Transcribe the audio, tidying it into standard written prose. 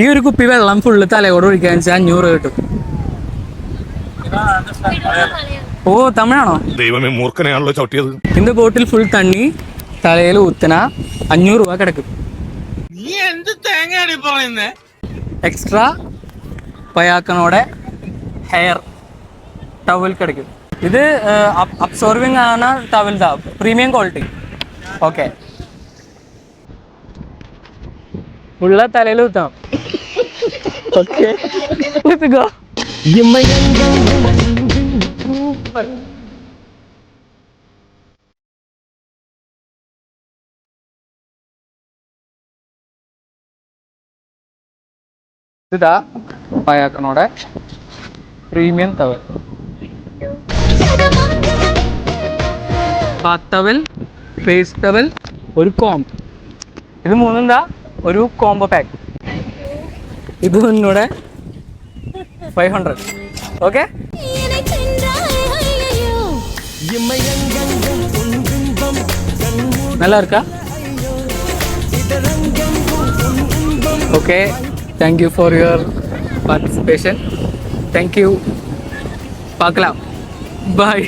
ഈ ഒരു കുപ്പി വെള്ളം ഫുള്ള് തലയോട് ഒഴിക്കാൻ വെച്ചാൽ 500 കിട്ടും. ഓ തമിഴാണോ? ദൈവമേ, മൂർഖനെയാണല്ലോ ചവിട്ടിയത്. இந்த ബോട്ടിൽ ഫുൾ തണ്ണി തലയിൽ ഊത്തന 500 രൂപ കിടക്കും. നീ എന്ത് തേങ്ങയാണ് പറയുന്നേ? എക്സ്ട്രാ പയാക്കനോടെ ഹെയർ ടവൽ കിടക്കും. ഇത് അബ്സോർവിംഗ് ആണ് ടവൽ ദാ പ്രീമിയം ക്വാളിറ്റി. ഓക്കെ, ഉള്ള തലയിൽ ഊത്താം. ഓക്കെ ഇതാ പയാക്കനോടെ premium towel. Bath towel, face towel, ഒരു കോംബ്. ഇത് മൂന്നെന്താ ഒരു കോംബോ പാക്ക്. ഇത് എന്നോടെ 500. ഓക്കെ, நல்லா இருக்கா? Okay, thank you for your participation. Thank you. பார்க்கலாம். Bye.